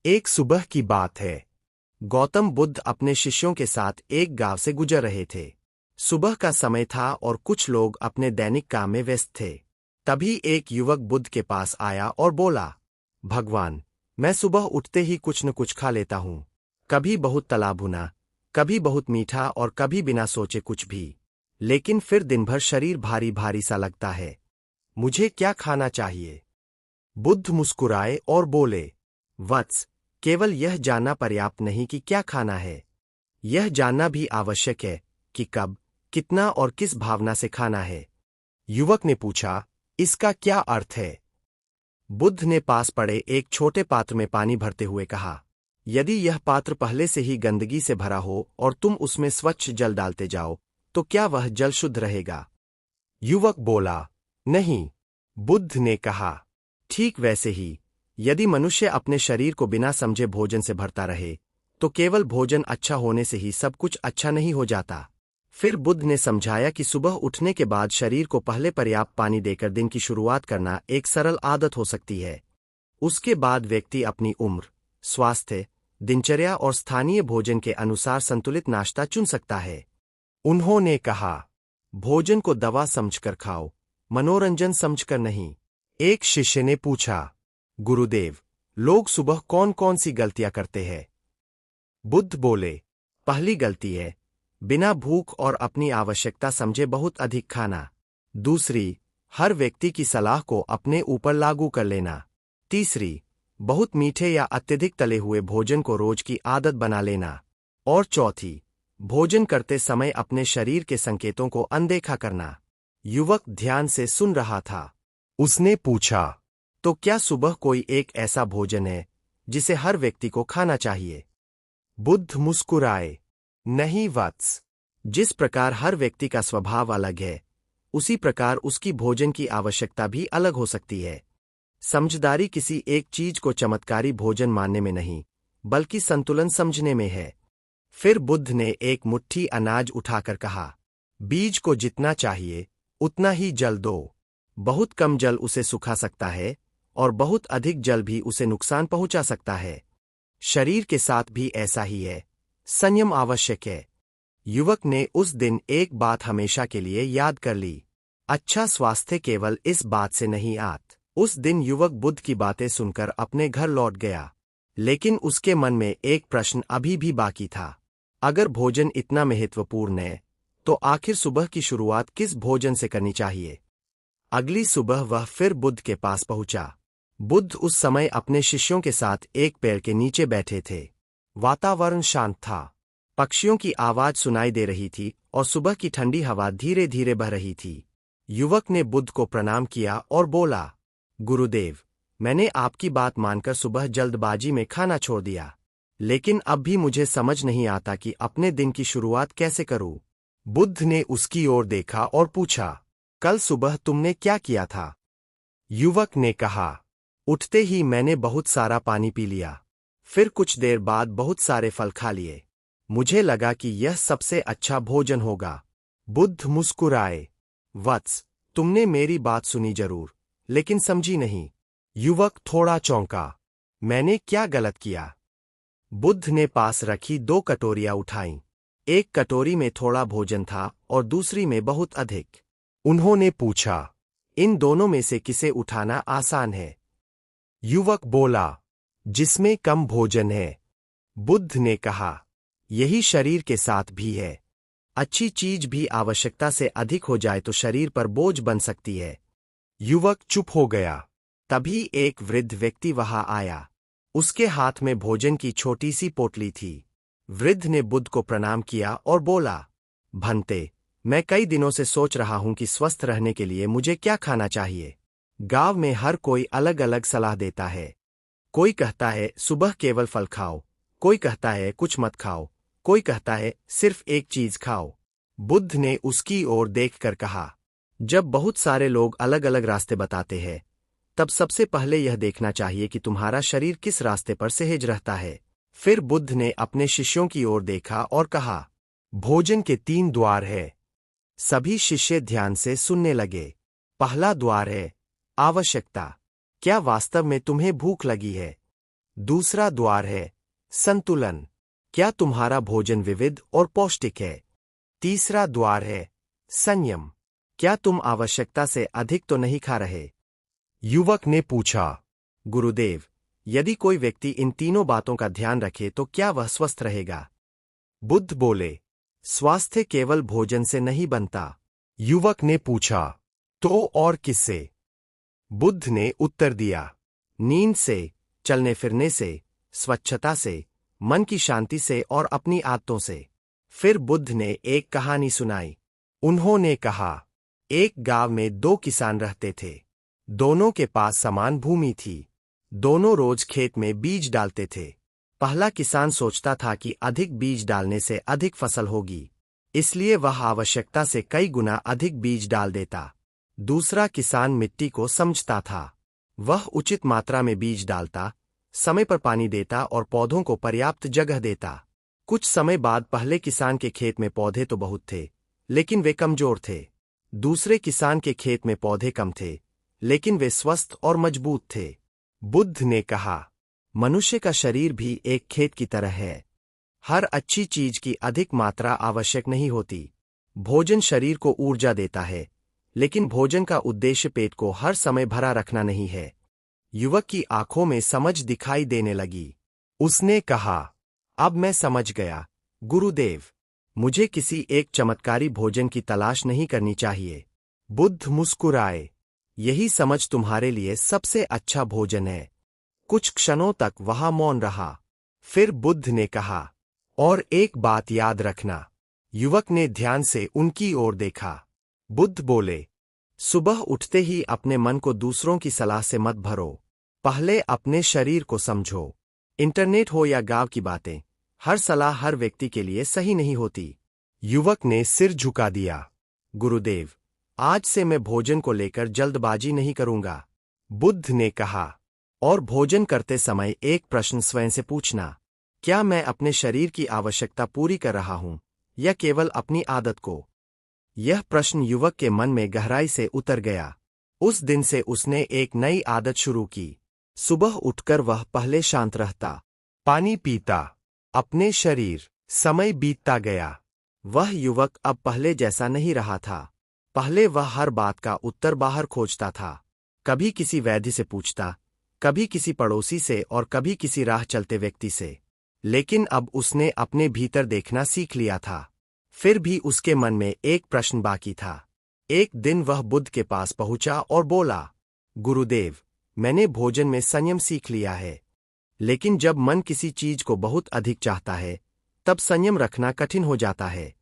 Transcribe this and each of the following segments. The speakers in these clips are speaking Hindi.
एक सुबह की बात है। गौतम बुद्ध अपने शिष्यों के साथ एक गांव से गुजर रहे थे। सुबह का समय था और कुछ लोग अपने दैनिक काम में व्यस्त थे। तभी एक युवक बुद्ध के पास आया और बोला, भगवान, मैं सुबह उठते ही कुछ न कुछ खा लेता हूँ। कभी बहुत तला भुना, कभी बहुत मीठा और कभी बिना सोचे कुछ भी। लेकिन फिर दिन भर शरीर भारी भारी सा लगता है। मुझे क्या खाना चाहिए? बुद्ध मुस्कुराए और बोले, वत्स, केवल यह जानना पर्याप्त नहीं कि क्या खाना है। यह जानना भी आवश्यक है कि कब, कितना और किस भावना से खाना है। युवक ने पूछा, इसका क्या अर्थ है? बुद्ध ने पास पड़े एक छोटे पात्र में पानी भरते हुए कहा, यदि यह पात्र पहले से ही गंदगी से भरा हो और तुम उसमें स्वच्छ जल डालते जाओ, तो क्या वह जल शुद्ध रहेगा? युवक बोला, नहीं। बुद्ध ने कहा, ठीक वैसे ही, यदि मनुष्य अपने शरीर को बिना समझे भोजन से भरता रहे, तो केवल भोजन अच्छा होने से ही सब कुछ अच्छा नहीं हो जाता। फिर बुद्ध ने समझाया कि सुबह उठने के बाद शरीर को पहले पर्याप्त पानी देकर दिन की शुरुआत करना एक सरल आदत हो सकती है। उसके बाद व्यक्ति अपनी उम्र, स्वास्थ्य, दिनचर्या और स्थानीय भोजन के अनुसार संतुलित नाश्ता चुन सकता है। उन्होंने कहा, भोजन को दवा समझकर खाओ, मनोरंजन समझकर नहीं। एक शिष्य ने पूछा, गुरुदेव, लोग सुबह कौन कौन सी गलतियां करते हैं? बुद्ध बोले, पहली गलती है बिना भूख और अपनी आवश्यकता समझे बहुत अधिक खाना। दूसरी, हर व्यक्ति की सलाह को अपने ऊपर लागू कर लेना। तीसरी, बहुत मीठे या अत्यधिक तले हुए भोजन को रोज की आदत बना लेना। और चौथी, भोजन करते समय अपने शरीर के संकेतों को अनदेखा करना। युवक ध्यान से सुन रहा था। उसने पूछा, तो क्या सुबह कोई एक ऐसा भोजन है जिसे हर व्यक्ति को खाना चाहिए? बुद्ध मुस्कुराए, नहीं वत्स, जिस प्रकार हर व्यक्ति का स्वभाव अलग है, उसी प्रकार उसकी भोजन की आवश्यकता भी अलग हो सकती है। समझदारी किसी एक चीज को चमत्कारी भोजन मानने में नहीं, बल्कि संतुलन समझने में है। फिर बुद्ध ने एक मुट्ठी अनाज उठाकर कहा, बीज को जितना चाहिए उतना ही जल दो। बहुत कम जल उसे सुखा सकता है और बहुत अधिक जल भी उसे नुकसान पहुंचा सकता है। शरीर के साथ भी ऐसा ही है, संयम आवश्यक है। युवक ने उस दिन एक बात हमेशा के लिए याद कर ली। अच्छा स्वास्थ्य केवल इस बात से नहीं आता। उस दिन युवक बुद्ध की बातें सुनकर अपने घर लौट गया, लेकिन उसके मन में एक प्रश्न अभी भी बाकी था। अगर भोजन इतना महत्वपूर्ण है, तो आखिर सुबह की शुरुआत किस भोजन से करनी चाहिए? अगली सुबह वह फिर बुद्ध के पास पहुंचा। बुद्ध उस समय अपने शिष्यों के साथ एक पेड़ के नीचे बैठे थे। वातावरण शांत था, पक्षियों की आवाज सुनाई दे रही थी और सुबह की ठंडी हवा धीरे धीरे बह रही थी। युवक ने बुद्ध को प्रणाम किया और बोला, गुरुदेव, मैंने आपकी बात मानकर सुबह जल्दबाजी में खाना छोड़ दिया, लेकिन अब भी मुझे समझ नहीं आता कि अपने दिन की शुरुआत कैसे करूं। बुद्ध ने उसकी ओर देखा और पूछा, कल सुबह तुमने क्या किया था? युवक ने कहा, उठते ही मैंने बहुत सारा पानी पी लिया, फिर कुछ देर बाद बहुत सारे फल खा लिए। मुझे लगा कि यह सबसे अच्छा भोजन होगा। बुद्ध मुस्कुराए, वत्स, तुमने मेरी बात सुनी जरूर, लेकिन समझी नहीं। युवक थोड़ा चौंका, मैंने क्या गलत किया? बुद्ध ने पास रखी दो कटोरियां उठाईं। एक कटोरी में थोड़ा भोजन था और दूसरी में बहुत अधिक। उन्होंने पूछा, इन दोनों में से किसे उठाना आसान है? युवक बोला, जिसमें कम भोजन है। बुद्ध ने कहा, यही शरीर के साथ भी है। अच्छी चीज भी आवश्यकता से अधिक हो जाए तो शरीर पर बोझ बन सकती है। युवक चुप हो गया। तभी एक वृद्ध व्यक्ति वहां आया। उसके हाथ में भोजन की छोटी सी पोटली थी। वृद्ध ने बुद्ध को प्रणाम किया और बोला, भंते, मैं कई दिनों से सोच रहा हूं कि स्वस्थ रहने के लिए मुझे क्या खाना चाहिए। गांव में हर कोई अलग अलग सलाह देता है। कोई कहता है सुबह केवल फल खाओ, कोई कहता है कुछ मत खाओ, कोई कहता है सिर्फ एक चीज खाओ। बुद्ध ने उसकी ओर देखकर कहा, जब बहुत सारे लोग अलग अलग रास्ते बताते हैं, तब सबसे पहले यह देखना चाहिए कि तुम्हारा शरीर किस रास्ते पर सहज रहता है। फिर बुद्ध ने अपने शिष्यों की ओर देखा और कहा, भोजन के 3 द्वार है। सभी शिष्य ध्यान से सुनने लगे। पहला द्वार है आवश्यकता। क्या वास्तव में तुम्हें भूख लगी है? दूसरा द्वार है संतुलन। क्या तुम्हारा भोजन विविध और पौष्टिक है? तीसरा द्वार है संयम। क्या तुम आवश्यकता से अधिक तो नहीं खा रहे? युवक ने पूछा, गुरुदेव, यदि कोई व्यक्ति इन तीनों बातों का ध्यान रखे तो क्या वह स्वस्थ रहेगा? बुद्ध बोले, स्वास्थ्य केवल भोजन से नहीं बनता। युवक ने पूछा, तो और किससे? बुद्ध ने उत्तर दिया, नींद से, चलने फिरने से, स्वच्छता से, मन की शांति से और अपनी आदतों से। फिर बुद्ध ने एक कहानी सुनाई। उन्होंने कहा, एक गांव में दो किसान रहते थे। दोनों के पास समान भूमि थी। दोनों रोज खेत में बीज डालते थे। पहला किसान सोचता था कि अधिक बीज डालने से अधिक फसल होगी, इसलिए वह आवश्यकता से कई गुना अधिक बीज डाल देता। दूसरा किसान मिट्टी को समझता था। वह उचित मात्रा में बीज डालता, समय पर पानी देता और पौधों को पर्याप्त जगह देता। कुछ समय बाद पहले किसान के खेत में पौधे तो बहुत थे, लेकिन वे कमजोर थे। दूसरे किसान के खेत में पौधे कम थे, लेकिन वे स्वस्थ और मजबूत थे। बुद्ध ने कहा, मनुष्य का शरीर भी एक खेत की तरह है। हर अच्छी चीज की अधिक मात्रा आवश्यक नहीं होती। भोजन शरीर को ऊर्जा देता है, लेकिन भोजन का उद्देश्य पेट को हर समय भरा रखना नहीं है। युवक की आंखों में समझ दिखाई देने लगी। उसने कहा, अब मैं समझ गया, गुरुदेव, मुझे किसी एक चमत्कारी भोजन की तलाश नहीं करनी चाहिए। बुद्ध मुस्कुराए, यही समझ तुम्हारे लिए सबसे अच्छा भोजन है। कुछ क्षणों तक वहां मौन रहा। फिर बुद्ध ने कहा, और एक बात याद रखना। युवक ने ध्यान से उनकी ओर देखा। बुद्ध बोले, सुबह उठते ही अपने मन को दूसरों की सलाह से मत भरो। पहले अपने शरीर को समझो। इंटरनेट हो या गांव की बातें, हर सलाह हर व्यक्ति के लिए सही नहीं होती। युवक ने सिर झुका दिया। गुरुदेव, आज से मैं भोजन को लेकर जल्दबाजी नहीं करूंगा। बुद्ध ने कहा, और भोजन करते समय एक प्रश्न स्वयं से पूछना, क्या मैं अपने शरीर की आवश्यकता पूरी कर रहा हूं या केवल अपनी आदत को? यह प्रश्न युवक के मन में गहराई से उतर गया। उस दिन से उसने एक नई आदत शुरू की। सुबह उठकर वह पहले शांत रहता, पानी पीता, अपने शरीर। समय बीतता गया। वह युवक अब पहले जैसा नहीं रहा था। पहले वह हर बात का उत्तर बाहर खोजता था। कभी किसी वैद्य से पूछता, कभी किसी पड़ोसी से और कभी किसी राह चलते व्यक्ति से। लेकिन अब उसने अपने भीतर देखना सीख लिया था। फिर भी उसके मन में एक प्रश्न बाकी था। एक दिन वह बुद्ध के पास पहुंचा और बोला, गुरुदेव, मैंने भोजन में संयम सीख लिया है, लेकिन जब मन किसी चीज को बहुत अधिक चाहता है, तब संयम रखना कठिन हो जाता है।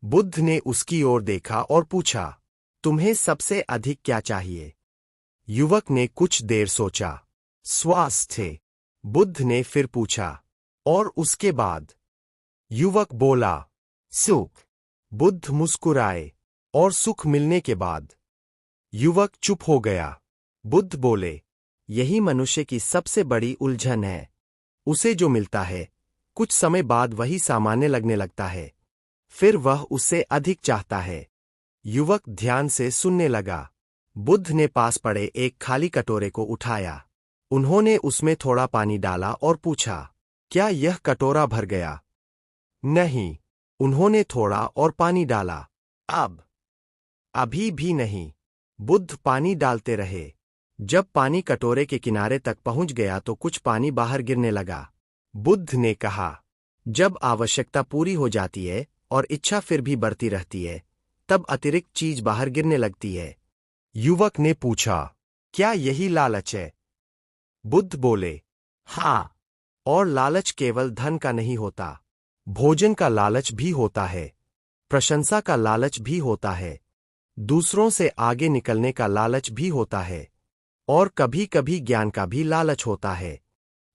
बुद्ध ने उसकी ओर देखा और पूछा, तुम्हें सबसे अधिक क्या चाहिए? युवक ने कुछ देर सोचा, स्वास्थ्य। बुद्ध ने फिर पूछा, और उसके बाद? युवक बोला, सुख। बुद्ध मुस्कुराए, और सुख मिलने के बाद? युवक चुप हो गया। बुद्ध बोले, यही मनुष्य की सबसे बड़ी उलझन है। उसे जो मिलता है, कुछ समय बाद वही सामान्य लगने लगता है। फिर वह उससे अधिक चाहता है। युवक ध्यान से सुनने लगा। बुद्ध ने पास पड़े एक खाली कटोरे को उठाया। उन्होंने उसमें थोड़ा पानी डाला और पूछा, क्या यह कटोरा भर गया? नहीं। उन्होंने थोड़ा और पानी डाला। अब? अभी भी नहीं। बुद्ध पानी डालते रहे। जब पानी कटोरे के किनारे तक पहुंच गया तो कुछ पानी बाहर गिरने लगा। बुद्ध ने कहा, जब आवश्यकता पूरी हो जाती है और इच्छा फिर भी बढ़ती रहती है, तब अतिरिक्त चीज बाहर गिरने लगती है। युवक ने पूछा, क्या यही लालच है? बुद्ध बोले, हाँ। और लालच केवल धन का नहीं होता। भोजन का लालच भी होता है, प्रशंसा का लालच भी होता है, दूसरों से आगे निकलने का लालच भी होता है, और कभी कभी ज्ञान का भी लालच होता है।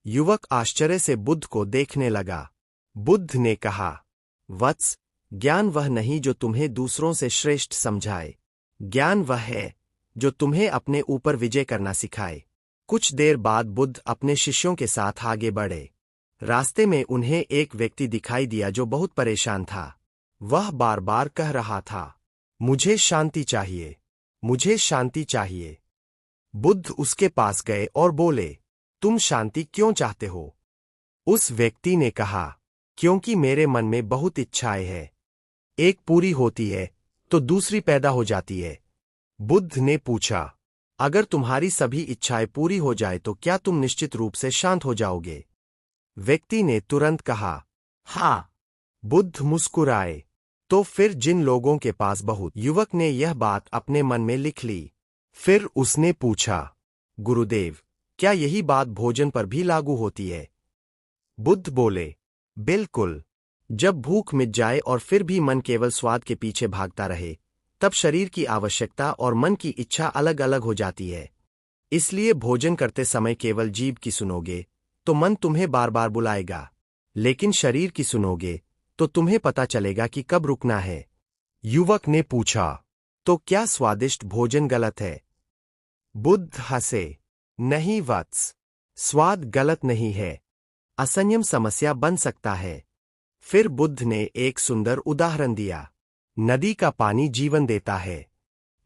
युवक आश्चर्य से बुद्ध को देखने लगा। बुद्ध ने कहा, वत्स, ज्ञान वह नहीं जो तुम्हें दूसरों से श्रेष्ठ समझाए। ज्ञान वह है जो तुम्हें अपने ऊपर विजय करना सिखाए। कुछ देर बाद बुद्ध अपने शिष्यों के साथ आगे बढ़े। रास्ते में उन्हें एक व्यक्ति दिखाई दिया जो बहुत परेशान था। वह बार बार कह रहा था, मुझे शांति चाहिए, मुझे शांति चाहिए। बुद्ध उसके पास गए और बोले, तुम शांति क्यों चाहते हो? उस व्यक्ति ने कहा, क्योंकि मेरे मन में बहुत इच्छाएं हैं। एक पूरी होती है तो दूसरी पैदा हो जाती है। बुद्ध ने पूछा, अगर तुम्हारी सभी इच्छाएं पूरी हो जाए तो क्या तुम निश्चित रूप से शांत हो जाओगे? व्यक्ति ने तुरंत कहा, हाँ। बुद्ध मुस्कुराए। तो फिर जिन लोगों के पास बहुत। युवक ने यह बात अपने मन में लिख ली। फिर उसने पूछा, गुरुदेव, क्या यही बात भोजन पर भी लागू होती है? बुद्ध बोले, बिल्कुल। जब भूख मिट जाए और फिर भी मन केवल स्वाद के पीछे भागता रहे, तब शरीर की आवश्यकता और मन की इच्छा अलग अलग हो जाती है। इसलिए भोजन करते समय केवल जीभ की सुनोगे तो मन तुम्हें बार बार बुलाएगा, लेकिन शरीर की सुनोगे तो तुम्हें पता चलेगा कि कब रुकना है। युवक ने पूछा, तो क्या स्वादिष्ट भोजन गलत है? बुद्ध हंसे, नहीं वत्स, स्वाद गलत नहीं है, असंयम समस्या बन सकता है। फिर बुद्ध ने एक सुंदर उदाहरण दिया। नदी का पानी जीवन देता है,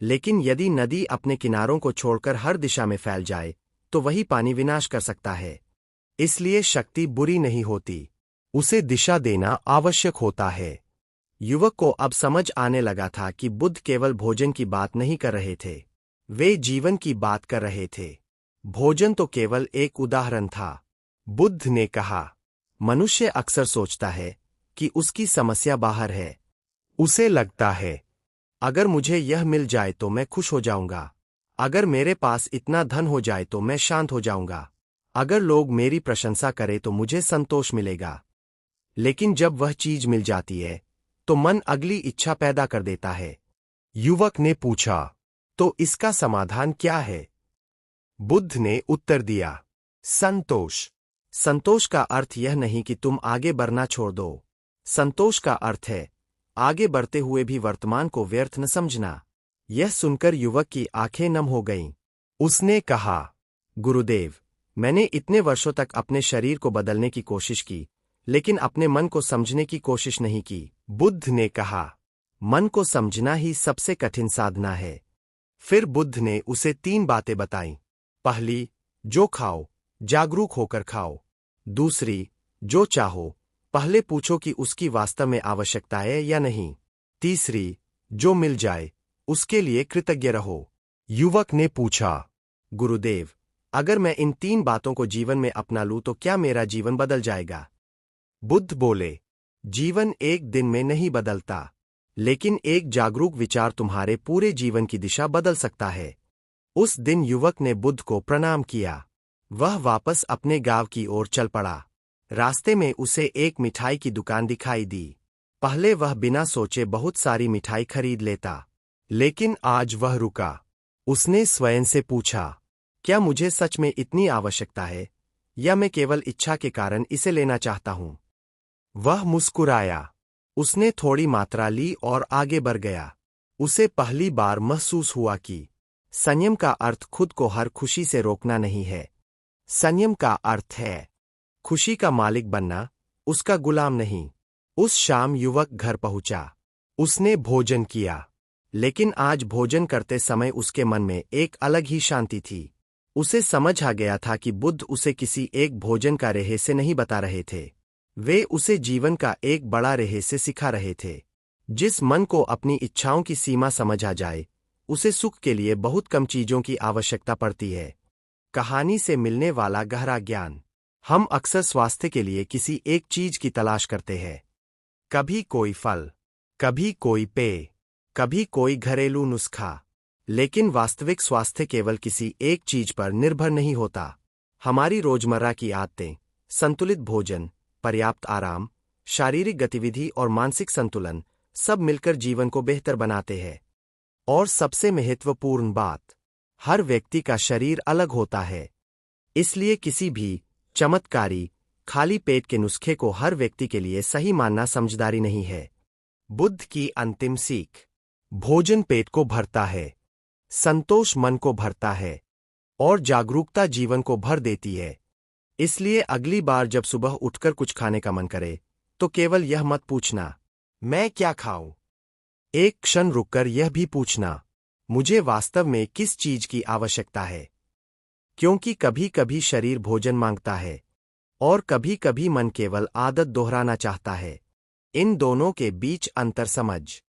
लेकिन यदि नदी अपने किनारों को छोड़कर हर दिशा में फैल जाए तो वही पानी विनाश कर सकता है। इसलिए शक्ति बुरी नहीं होती, उसे दिशा देना आवश्यक होता है। युवक को अब समझ आने लगा था कि बुद्ध केवल भोजन की बात नहीं कर रहे थे, वे जीवन की बात कर रहे थे। भोजन तो केवल एक उदाहरण था। बुद्ध ने कहा, मनुष्य अक्सर सोचता है कि उसकी समस्या बाहर है। उसे लगता है, अगर मुझे यह मिल जाए तो मैं खुश हो जाऊंगा, अगर मेरे पास इतना धन हो जाए तो मैं शांत हो जाऊंगा, अगर लोग मेरी प्रशंसा करें तो मुझे संतोष मिलेगा। लेकिन जब वह चीज मिल जाती है तो मन अगली इच्छा पैदा कर देता है। युवक ने पूछा, तो इसका समाधान क्या है? बुद्ध ने उत्तर दिया, संतोष। संतोष का अर्थ यह नहीं कि तुम आगे बढ़ना छोड़ दो। संतोष का अर्थ है आगे बढ़ते हुए भी वर्तमान को व्यर्थ न समझना। यह सुनकर युवक की आंखें नम हो गईं। उसने कहा, गुरुदेव, मैंने इतने वर्षों तक अपने शरीर को बदलने की कोशिश की, लेकिन अपने मन को समझने की कोशिश नहीं की। बुद्ध ने कहा, मन को समझना ही सबसे कठिन साधना है। फिर बुद्ध ने उसे 3 बातें बताईं। पहली, जो खाओ, जागरूक होकर खाओ। दूसरी, जो चाहो, पहले पूछो कि उसकी वास्तव में आवश्यकता है या नहीं। तीसरी, जो मिल जाए, उसके लिए कृतज्ञ रहो। युवक ने पूछा, गुरुदेव, अगर मैं इन 3 बातों को जीवन में अपना लूं तो क्या मेरा जीवन बदल जाएगा? बुद्ध बोले, जीवन एक दिन में नहीं बदलता, लेकिन एक जागरूक विचार तुम्हारे पूरे जीवन की दिशा बदल सकता है। उस दिन युवक ने बुद्ध को प्रणाम किया। वह वापस अपने गांव की ओर चल पड़ा। रास्ते में उसे एक मिठाई की दुकान दिखाई दी। पहले वह बिना सोचे बहुत सारी मिठाई खरीद लेता, लेकिन आज वह रुका। उसने स्वयं से पूछा, क्या मुझे सच में इतनी आवश्यकता है, या मैं केवल इच्छा के कारण इसे लेना चाहता हूं? वह मुस्कुराया। उसने थोड़ी मात्रा ली और आगे बढ़ गया। उसे पहली बार महसूस हुआ कि संयम का अर्थ खुद को हर खुशी से रोकना नहीं है। संयम का अर्थ है खुशी का मालिक बनना, उसका गुलाम नहीं। उस शाम युवक घर पहुंचा। उसने भोजन किया, लेकिन आज भोजन करते समय उसके मन में एक अलग ही शांति थी। उसे समझ आ गया था कि बुद्ध उसे किसी एक भोजन का रहस्य नहीं बता रहे थे, वे उसे जीवन का एक बड़ा रहस्य सिखा रहे थे। जिस मन को अपनी इच्छाओं की सीमा समझ आ जाए, उसे सुख के लिए बहुत कम चीजों की आवश्यकता पड़ती है। कहानी से मिलने वाला गहरा ज्ञान। हम अक्सर स्वास्थ्य के लिए किसी एक चीज की तलाश करते हैं। कभी कोई फल, कभी कोई पेय, कभी कोई घरेलू नुस्खा, लेकिन वास्तविक स्वास्थ्य केवल किसी एक चीज पर निर्भर नहीं होता। हमारी रोजमर्रा की आदतें, संतुलित भोजन, पर्याप्त आराम, शारीरिक गतिविधि और मानसिक संतुलन सब मिलकर जीवन को बेहतर बनाते हैं। और सबसे महत्वपूर्ण बात, हर व्यक्ति का शरीर अलग होता है। इसलिए किसी भी चमत्कारी खाली पेट के नुस्खे को हर व्यक्ति के लिए सही मानना समझदारी नहीं है। बुद्ध की अंतिम सीख। भोजन पेट को भरता है, संतोष मन को भरता है, और जागरूकता जीवन को भर देती है। इसलिए अगली बार जब सुबह उठकर कुछ खाने का मन करे, तो केवल यह मत पूछना, मैं क्या खाऊं? एक क्षण रुककर यह भी पूछना, मुझे वास्तव में किस चीज की आवश्यकता है? क्योंकि कभी कभी शरीर भोजन मांगता है और कभी कभी मन केवल आदत दोहराना चाहता है। इन दोनों के बीच अंतर समझ।